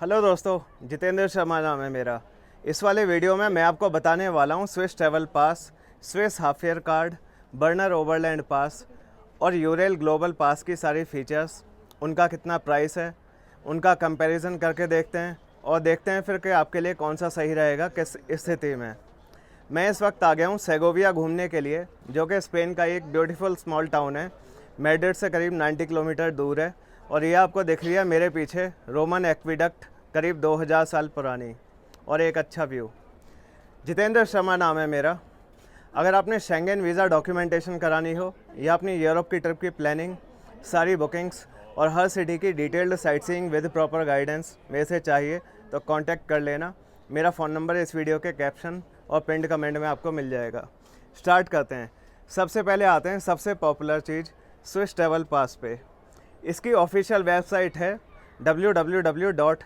Hello दोस्तों, जितेंद्र शर्मा नाम है मेरा। इस वाले वीडियो में मैं आपको बताने वाला हूँ Swiss travel pass, Swiss half year card, Berner Oberland pass और यूरेल ग्लोबल पास की सारी फीचर्स, उनका कितना प्राइस है, उनका कंपैरिजन करके देखते हैं और देखते हैं फिर कि आपके लिए कौन सा सही रहेगा किस स्थिति में। मैं इस वक्त आ गया हूँ सेगोविया घूमने के लिए, जो कि स्पेन का एक ब्यूटीफुल स्मॉल टाउन है। मैड्रिड से करीब 90 किलोमीटर दूर है और ये आपको दिख रही है मेरे पीछे रोमन एक्विडक्ट, करीब 2000 साल पुरानी, और एक अच्छा व्यू। जितेंद्र शर्मा नाम है मेरा। अगर आपने शेंगेन वीज़ा डॉक्यूमेंटेशन करानी हो या अपनी यूरोप की ट्रिप की प्लानिंग, सारी बुकिंग्स और हर सिटी की detailed sight seeing with proper guidance में से चाहिए तो कांटेक्ट कर लेना। मेरा फ़ोन नंबर इस वीडियो के कैप्शन और पिंड कमेंट में आपको मिल जाएगा। स्टार्ट करते हैं। सबसे पहले आते हैं सबसे पॉपुलर चीज़, स्विस ट्रैवल पास पे। इसकी ऑफिशियल वेबसाइट है www.sbb.ch।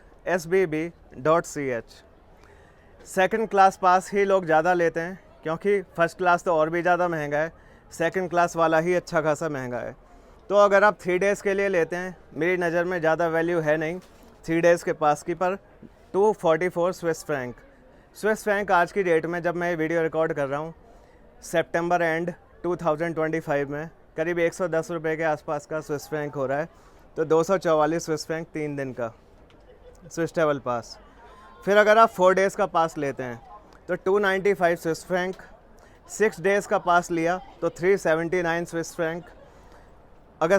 सेकंड क्लास पास ही लोग ज़्यादा लेते हैं क्योंकि फ़र्स्ट क्लास तो और भी ज़्यादा महंगा है, सेकंड क्लास वाला ही अच्छा खासा महंगा है। तो अगर आप 3 डेज़ के लिए लेते हैं, मेरी नज़र में ज़्यादा वैल्यू है नहीं 3 डेज़ के पास की, पर 244 स्विस फ्रैंक आज की डेट में, जब मैं ये वीडियो रिकॉर्ड कर रहा हूँ, सितंबर एंड 2025 में करीब 110 रुपये के आसपास का स्विस फ्रैंक हो रहा है। तो 244 स्विस फ्रैंक 3 दिन का स्विस ट्रैवल पास। फिर अगर आप 4 डेज़ का पास लेते हैं तो 295 स्विस फ्रैंक। 6 डेज़ का पास लिया तो 379 स्विस फ्रैंक। अगर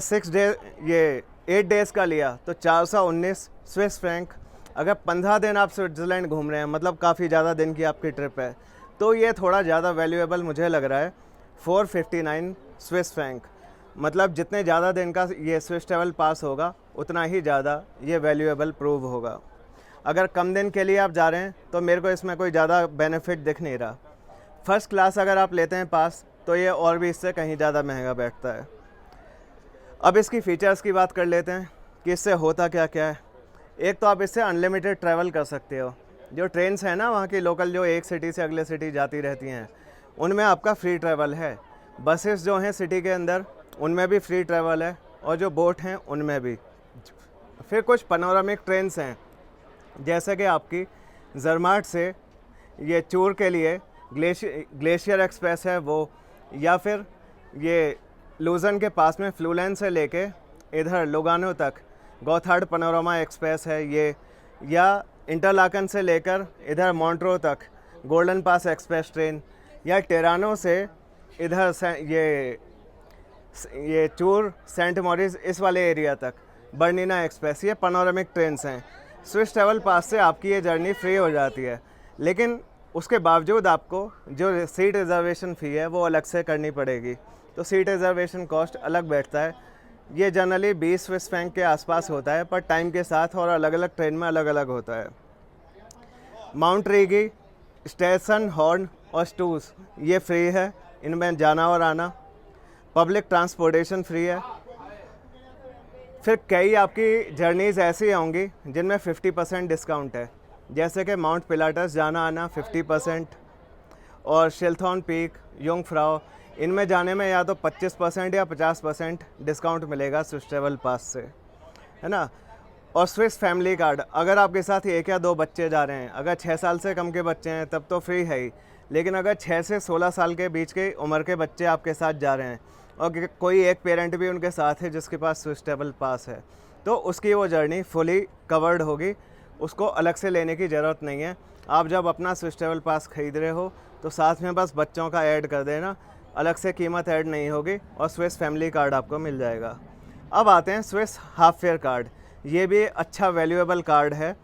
8 डेज़ का लिया तो 419 स्विस फ्रैंक। अगर 15 दिन आप स्विट्ज़रलैंड घूम रहे हैं, मतलब काफ़ी ज़्यादा दिन की आपकी ट्रिप है, तो ये थोड़ा ज़्यादा वैल्यूएबल मुझे लग रहा है। 459 स्विस फ्रैंक। मतलब जितने ज़्यादा दिन का ये स्विस ट्रैवल पास होगा उतना ही ज़्यादा ये वैल्यूएबल प्रूव होगा। अगर कम दिन के लिए आप जा रहे हैं तो मेरे को इसमें कोई ज़्यादा बेनिफिट दिख नहीं रहा। फर्स्ट क्लास अगर आप लेते हैं पास तो ये और भी इससे कहीं ज़्यादा महंगा बैठता है। अब इसकी फ़ीचर्स की बात कर लेते हैं कि इससे होता क्या क्या है। एक तो आप इससे अनलिमिटेड ट्रैवल कर सकते हो। जो ट्रेन्स हैं ना वहाँ की लोकल, जो एक सिटी से अगले सिटी जाती रहती हैं, उनमें आपका फ्री ट्रैवल है। बसेस जो हैं सिटी के अंदर, उनमें भी फ्री ट्रैवल है, और जो बोट हैं उनमें भी। फिर कुछ पनोरामिक ट्रेन्स हैं, जैसे कि आपकी जरमाट से ये चूर के लिए ग्लेशियर एक्सप्रेस है वो, या फिर ये लूजन के पास में फ्लूलेन से लेके इधर लुगानो तक गोथार्ड पनोरमा एक्सप्रेस है ये, या इंटरलाकन से लेकर इधर मॉन्ट्रो तक गोल्डन पास एक्सप्रेस ट्रेन, या टेरानो से इधर ये चूर सेंट मॉरिस इस वाले एरिया तक बर्निना एक्सप्रेस। ये पनोरमिक ट्रेन्स हैं। स्विस ट्रैवल पास से आपकी ये जर्नी फ्री हो जाती है, लेकिन उसके बावजूद आपको जो सीट रिज़र्वेशन फ़ी है वो अलग से करनी पड़ेगी। तो सीट रिज़र्वेशन कॉस्ट अलग बैठता है। ये जनरली 20 स्विस फ्रैंक के आसपास होता है, पर टाइम के साथ और अलग अलग ट्रेन में अलग अलग होता है। माउंट रीगी, स्टेशन हॉर्न और स्टूस ये फ्री है, इनमें जाना और आना। पब्लिक ट्रांसपोर्टेशन फ्री है। फिर कई आपकी जर्नीज़ ऐसी होंगी जिनमें 50% डिस्काउंट है, जैसे कि माउंट पिलाटस जाना आना 50%, और शिल्थॉन पीक, युंगफ्राउ, इनमें जाने में या तो 25% या 50% डिस्काउंट मिलेगा स्विस ट्रैवल पास से, है ना। और स्विस फैमिली कार्ड, अगर आपके साथ 1 या 2 बच्चे जा रहे हैं, अगर 6 साल से कम के बच्चे हैं तब तो फ्री है ही, लेकिन अगर 6 से 16 साल के बीच के उम्र के बच्चे आपके साथ जा रहे हैं और कोई एक पेरेंट भी उनके साथ है जिसके पास स्विस ट्रैवल पास है, तो उसकी वो जर्नी फुली कवर्ड होगी, उसको अलग से लेने की ज़रूरत नहीं है। आप जब अपना स्विस ट्रैवल पास ख़रीद रहे हो तो साथ में बस बच्चों का ऐड कर देना, अलग से कीमत ऐड नहीं होगी और स्विस फैमिली कार्ड आपको मिल जाएगा। अब आते हैं स्विस हाफ फेयर कार्ड। ये भी अच्छा वैल्यूएबल कार्ड है।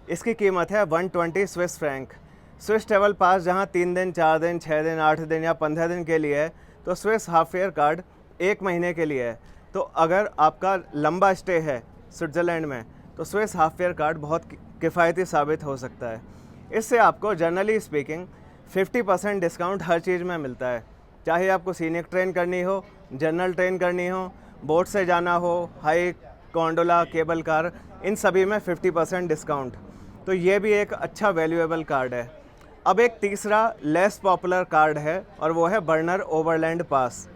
इसकी कीमत है 120 स्विस फ्रैंक। स्विस ट्रैवल पास जहाँ 3 दिन, 4 दिन, 6 दिन, 8 दिन या 15 दिन के लिए है, तो स्विस हाफ फेयर कार्ड 1 महीने के लिए है। तो अगर आपका लंबा स्टे है स्विट्ज़रलैंड में तो स्विस हाफ फेयर कार्ड बहुत किफ़ायती साबित हो सकता है। इससे आपको जनरली स्पीकिंग 50% डिस्काउंट हर चीज़ में मिलता है, चाहे आपको सीनिक ट्रेन करनी हो, जनरल ट्रेन करनी हो, बोट से जाना हो, हाई गोंडोला, केबल कार, इन सभी में 50% डिस्काउंट। तो ये भी एक अच्छा वैल्यूएबल कार्ड है। अब एक तीसरा लेस पॉपुलर कार्ड है और वो है बर्नर ओवरलैंड पास।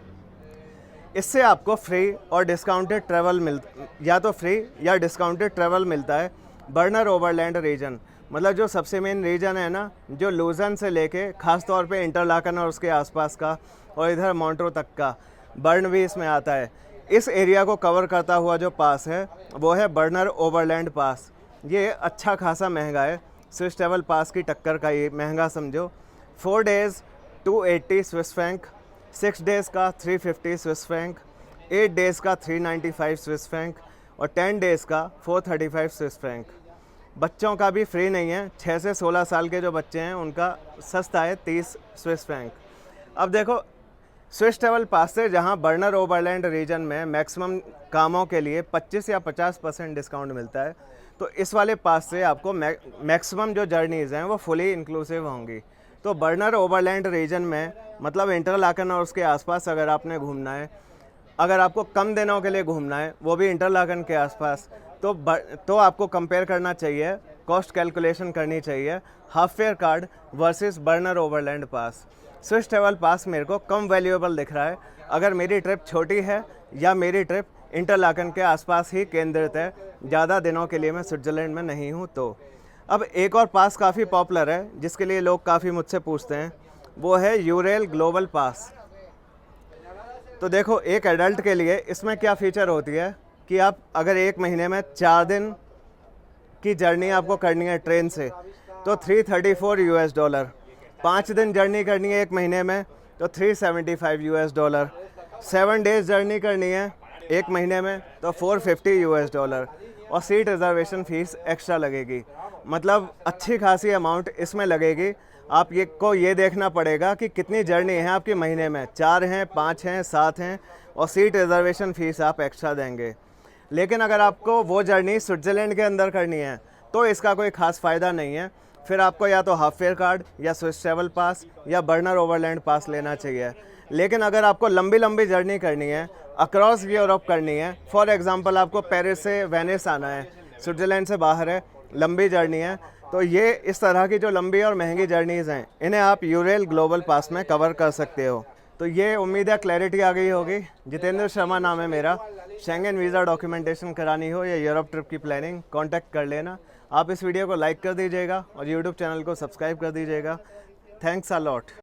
इससे आपको फ्री और डिस्काउंटेड ट्रैवल या तो फ्री या डिस्काउंटेड ट्रैवल मिलता है बर्नर ओवरलैंड रीजन, मतलब जो सबसे मेन रीजन है ना, जो लुजन से लेके खास तौर पे इंटरलाकन और उसके आसपास का और इधर मॉन्ट्रो तक का, बर्न भी इसमें आता है। इस एरिया को कवर करता हुआ जो पास है वो है बर्नर ओवरलैंड पास। ये अच्छा खासा महंगा है, स्विस ट्रैवल पास की टक्कर का ये महंगा समझो। 4 डेज़ 280 स्विस फ्रैंक, 6 डेज़ का 350 स्विस फ्रैंक, 8 डेज़ का 395 स्विस फ्रैंक और 10 डेज़ का 435 स्विस फ्रैंक। बच्चों का भी फ्री नहीं है, 6 से 16 साल के जो बच्चे हैं उनका सस्ता है 30 स्विस फ्रैंक। अब देखो, स्विस ट्रैवल पास से जहां बर्नर ओवरलैंड रीजन में मैक्सिमम कामों के लिए 25 या 50% डिस्काउंट मिलता है, तो इस वाले पास से आपको मैक्सिमम जो जर्नीज़ हैं वो फुली इंक्लूसिव होंगी। तो बर्नर ओवरलैंड रीजन में मतलब इंटरलाकन और उसके आसपास अगर आपने घूमना है, अगर आपको कम दिनों के लिए घूमना है वो भी इंटरलाकन के आसपास, तो आपको कंपेयर करना चाहिए, कॉस्ट कैलकुलेशन करनी चाहिए half fare card versus Berner Oberland pass. Swiss travel pass मेरे को कम वैल्यूएबल दिख रहा है अगर मेरी ट्रिप छोटी है या मेरी ट्रिप इंटरलाकन के आसपास ही केंद्रित है, ज़्यादा दिनों के लिए मैं स्विट्ज़रलैंड में नहीं हूँ तो। अब एक और पास काफ़ी पॉपुलर है जिसके लिए लोग काफ़ी मुझसे पूछते हैं, वो है यूरेल ग्लोबल पास। तो देखो, एक एडल्ट के लिए इसमें क्या फ़ीचर होती है कि आप अगर एक महीने में 4 दिन की जर्नी आपको करनी है ट्रेन से तो $334, 5 दिन जर्नी करनी है एक महीने में तो $375, 7 डेज़ जर्नी करनी है एक महीने में तो $450 और सीट रिजर्वेशन फ़ीस एक्स्ट्रा लगेगी। मतलब अच्छी खासी अमाउंट इसमें लगेगी। आप ये देखना पड़ेगा कि कितनी जर्नी है आपकी महीने में, 4 हैं, 5 हैं, 7 हैं और सीट रिजर्वेशन फ़ीस आप एक्स्ट्रा देंगे। लेकिन अगर आपको वो जर्नी स्विट्ज़रलैंड के अंदर करनी है तो इसका कोई ख़ास फ़ायदा नहीं है, फिर आपको या तो हाफ फेयर कार्ड या स्विस ट्रैवल पास या बर्नर ओवरलैंड पास लेना चाहिए। लेकिन अगर आपको लंबी लंबी जर्नी करनी है, अक्रॉस यूरोप करनी है, फॉर एग्ज़ाम्पल आपको पेरिस से वेनिस आना है, स्विट्ज़रलैंड से बाहर है, लंबी जर्नी है, तो ये इस तरह की जो लंबी और महंगी जर्नीज़ हैं इन्हें आप यूरेल ग्लोबल पास में कवर कर सकते हो। तो ये उम्मीद है क्लैरिटी आ गई होगी। जितेंद्र शर्मा नाम है मेरा। शेंगन वीज़ा डॉक्यूमेंटेशन करानी हो या यूरोप ट्रिप की प्लानिंग, कांटेक्ट कर लेना। आप इस वीडियो को लाइक कर दीजिएगा और यूट्यूब चैनल को सब्सक्राइब कर दीजिएगा। Thanks a lot.